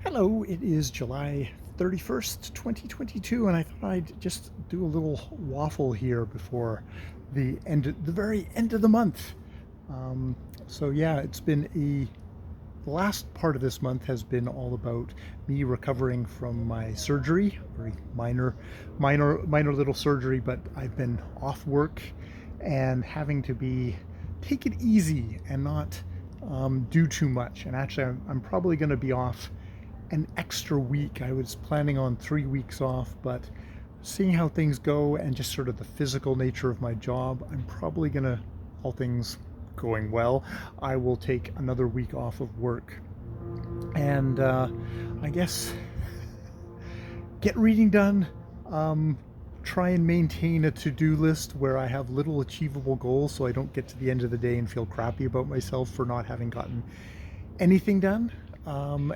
Hello, it is July 31st, 2022, and I thought I'd just do a little waffle here before the very end of the month. Um, so yeah, the last part of this month has been all about me recovering from my surgery, very minor little surgery, but I've been off work and having to take it easy and not do too much. And actually, I'm probably going to be off an extra week. I was planning on 3 weeks off, but seeing how things go and just sort of the physical nature of my job, I'm probably gonna, all things going well, I will take another week off of work. And I guess get reading done, um, try and maintain a to-do list where I have little achievable goals so I don't get to the end of the day and feel crappy about myself for not having gotten anything done,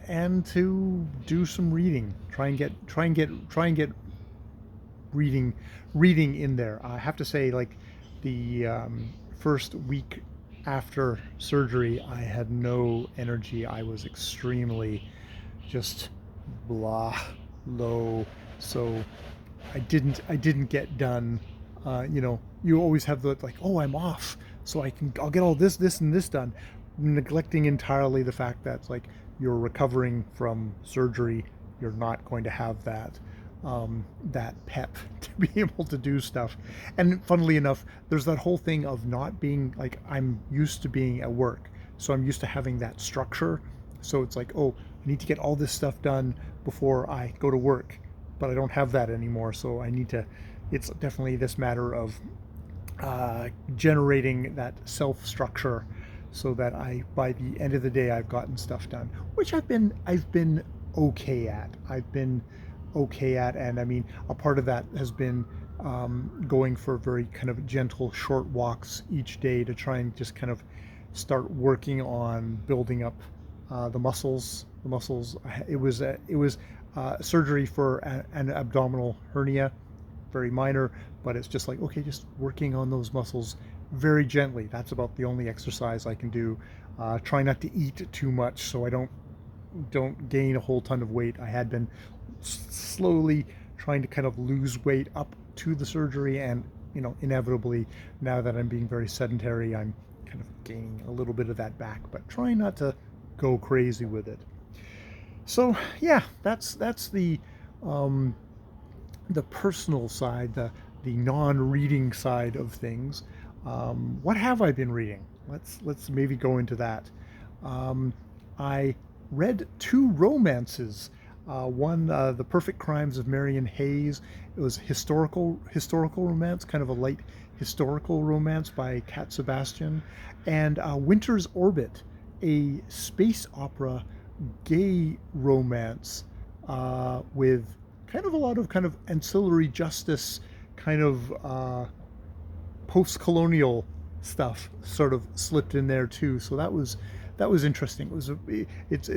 and to do some reading. Try and get reading reading in there. I have to say, like the first week after surgery, I had no energy. I was extremely just blah, low. So I didn't get done. You always have the like, oh, I'm off, so I'll get all this and this done, neglecting entirely the fact that like you're recovering from surgery, you're not going to have that pep to be able to do stuff. And funnily enough, there's that whole thing of not being like, I'm used to being at work, so I'm used to having that structure. So it's like, oh, I need to get all this stuff done before I go to work, but I don't have that anymore. So I need to. It's definitely this matter of generating that self structure so that by the end of the day, I've gotten stuff done, which I've been okay at. I've been okay at, and I mean, a part of that has been going for very kind of gentle, short walks each day to try and just kind of start working on building up the muscles. The muscles. It was surgery for an abdominal hernia, very minor, but it's just like, okay, just working on those muscles very gently. That's about the only exercise I can do. Try not to eat too much so I don't gain a whole ton of weight. I had been slowly trying to kind of lose weight up to the surgery, and inevitably, now that I'm being very sedentary, I'm kind of gaining a little bit of that back, but trying not to go crazy with it. So yeah, that's um, the personal side, the non-reading side of things. What have I been reading? Let's maybe go into that. I read two romances. One, The Perfect Crimes of Marion Hayes. It was historical romance, kind of a light historical romance by Sebastian, and Winter's Orbit, a space opera gay romance with kind of a lot of kind of ancillary justice, kind of post-colonial stuff sort of slipped in there too. So that was interesting. It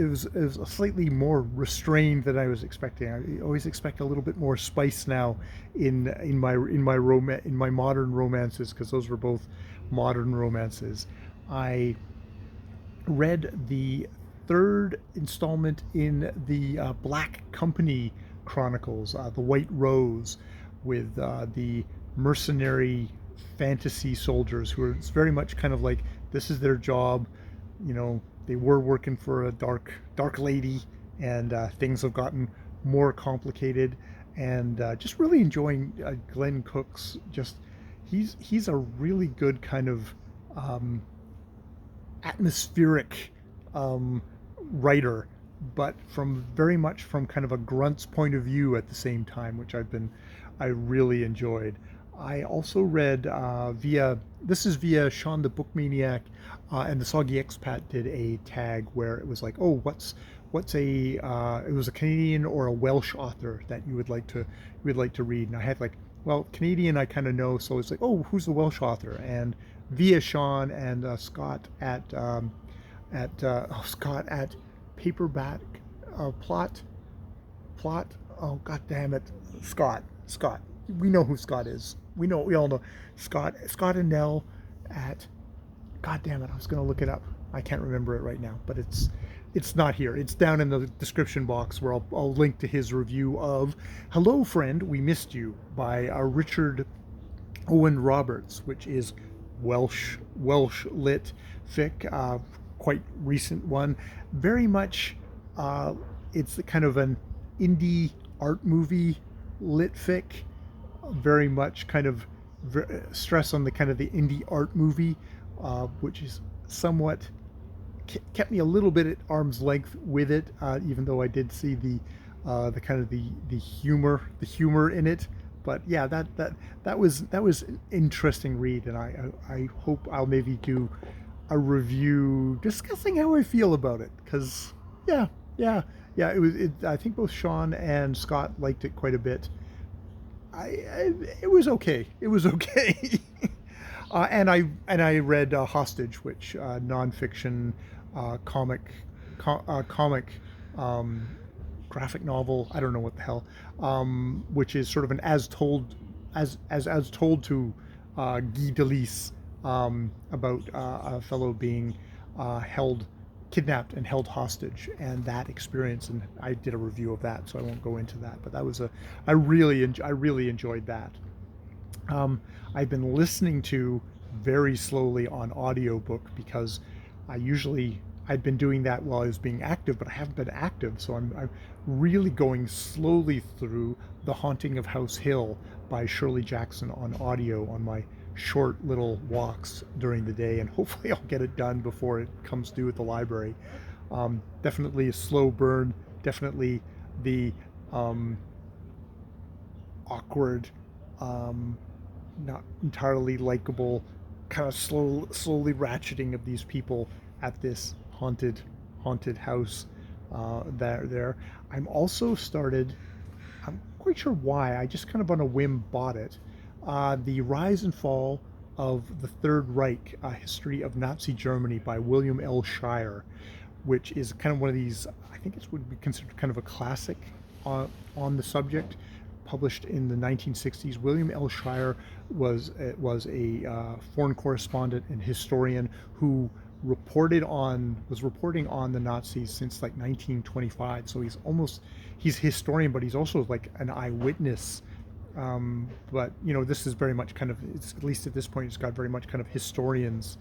was a slightly more restrained than I was expecting. I always expect a little bit more spice now in my modern romances, because those were both modern romances. I read the third installment in the Black Company Chronicles, The White Rose, with the mercenary fantasy soldiers who are, it's very much kind of like this is their job. They were working for a dark lady, and things have gotten more complicated. And just really enjoying Glen Cook's, just he's a really good kind of um, atmospheric writer, but from very much from kind of a grunt's point of view at the same time, which I really enjoyed. I also read via Sean the Book Maniac, and the Soggy Expat did a tag where it was like, oh, what's a it was a Canadian or a Welsh author that you would like to read, and I had like, well, Canadian I kind of know, so it's like, oh, who's the Welsh author? And via Sean and Scott at Paperback Plot Plot. Oh, god damn it, Scott. We know who Scott is. We all know Scott and Nell at, god damn it, I was gonna look it up. I can't remember it right now, but it's it's not here. It's down in the description box where I'll link to his review of Hello Friend, We Missed You by Richard Owen Roberts, which is Welsh lit fic, quite recent one. Very much, it's kind of an indie art movie lit fic. Very much kind of stress on the kind of the indie art movie, which is somewhat kept me a little bit at arm's length with it, even though I did see the kind of the humor in it. But yeah, that was an interesting read, and I hope I'll maybe do a review discussing how I feel about it, because yeah, I think both Sean and Scott liked it quite a bit. It was okay. It was okay. And I read Hostage, which nonfiction comic graphic novel. I don't know what the hell, which is sort of an as told to Guy Delisle, about a fellow being kidnapped and held hostage, and that experience. And I did a review of that, so I won't go into that. But that was I really enjoyed that. I've been listening to very slowly on audiobook, because I'd been doing that while I was being active, but I haven't been active, so I'm really going slowly through The Haunting of House Hill by Shirley Jackson on audio on my short little walks during the day, and hopefully I'll get it done before it comes due at the library. Definitely a slow burn, definitely the awkward, not entirely likable, kind of slowly ratcheting of these people at this haunted house there. I'm also started, I'm quite sure why, I just kind of on a whim bought it, The Rise and Fall of the Third Reich, A History of Nazi Germany by William L. Shire, which is kind of one of these, I think it would be considered kind of a classic on the subject, published in the 1960s. William L. Shire was a foreign correspondent and historian who was reporting on the Nazis since like 1925. So he's historian, but he's also like an eyewitness. But this is very much kind of, it's, at least at this point, it's got very much kind of historians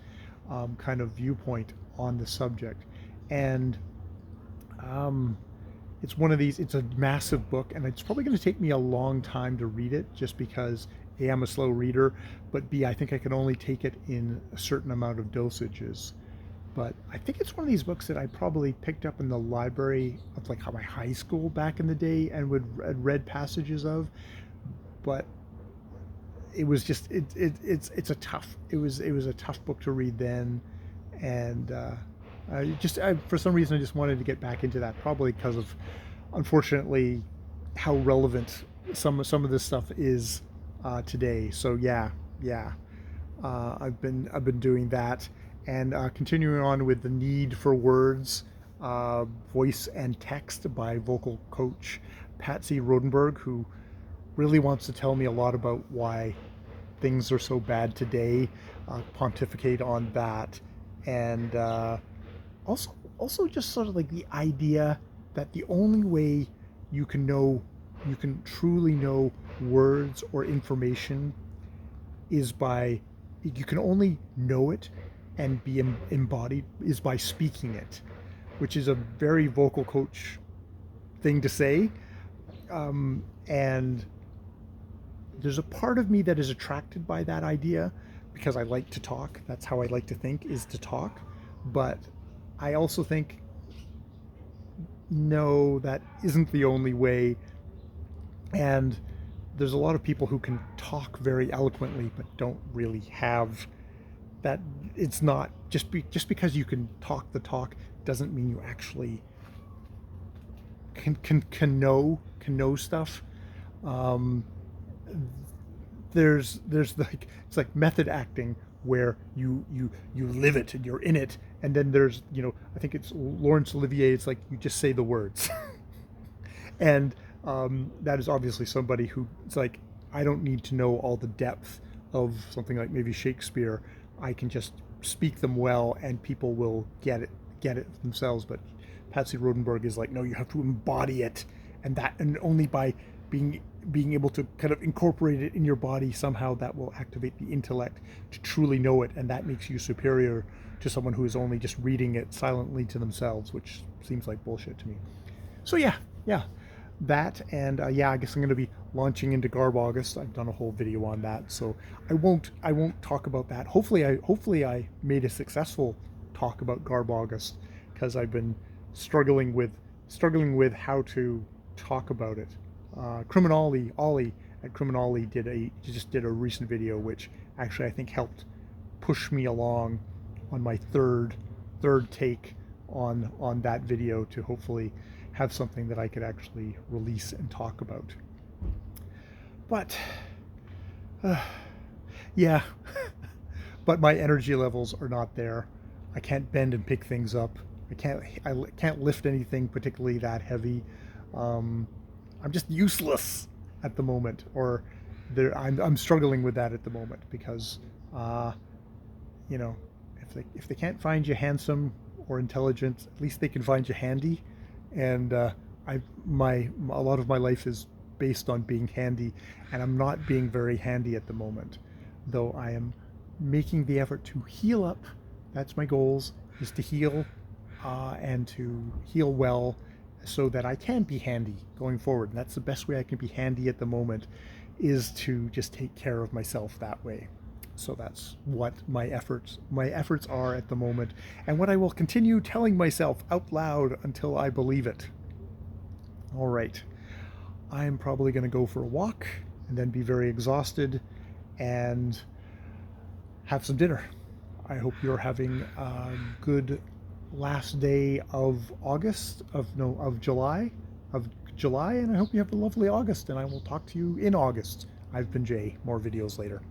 kind of viewpoint on the subject. And it's one of these, it's a massive book, and it's probably going to take me a long time to read it, just because A, I'm a slow reader, but B, I think I can only take it in a certain amount of dosages. But I think it's one of these books that I probably picked up in the library of like my high school back in the day and read passages of. But it was just it's a tough book to read then, and for some reason I just wanted to get back into that, probably because of, unfortunately, how relevant some of this stuff is today. So yeah, I've been doing that, and continuing on with The Need for Words, Voice and Text by vocal coach Patsy Rodenburg, who really wants to tell me a lot about why things are so bad today, pontificate on that, and also just sort of like the idea that the only way you can truly know words or information is you can only know it and be embodied is by speaking it, which is a very vocal coach thing to say. And there's a part of me that is attracted by that idea, because I like to talk. That's how I like to think, is to talk. But I also think, no, that isn't the only way. And there's a lot of people who can talk very eloquently but don't really have that. It's not just because you can talk the talk doesn't mean you actually can know stuff. There's like, it's like method acting, where you live it and you're in it, and then there's, I think it's Laurence Olivier, it's like you just say the words. And that is obviously somebody who, it's like, I don't need to know all the depth of something like maybe Shakespeare. I can just speak them well and people will get it themselves. But Patsy Rodenburg is like, no, you have to embody it, and only by being able to kind of incorporate it in your body somehow, that will activate the intellect to truly know it, and that makes you superior to someone who is only just reading it silently to themselves, which seems like bullshit to me. So yeah, that, and yeah, I guess I'm going to be launching into Garb August. I've done a whole video on that, so I won't talk about that. Hopefully I made a successful talk about Garb August, because I've been struggling with how to talk about it. Ollie at Criminali just did a recent video, which actually I think helped push me along on my third take on that video, to hopefully have something that I could actually release and talk about. But yeah, but my energy levels are not there. I can't bend and pick things up. I can't lift anything particularly that heavy. I'm just useless at the moment, or I'm struggling with that at the moment, because you know, if they can't find you handsome or intelligent, at least they can find you handy. And a lot of my life is based on being handy, and I'm not being very handy at the moment, though I am making the effort to heal up. That's my goals, is to heal, and to heal well, so that I can be handy going forward. And that's the best way I can be handy at the moment, is to just take care of myself that way. So that's what my efforts are at the moment, and what I will continue telling myself out loud until I believe it. All right, I'm probably going to go for a walk and then be very exhausted and have some dinner. I hope you're having a good last day of July, and I hope you have a lovely August, and I will talk to you in August. I've been Jay. More videos later.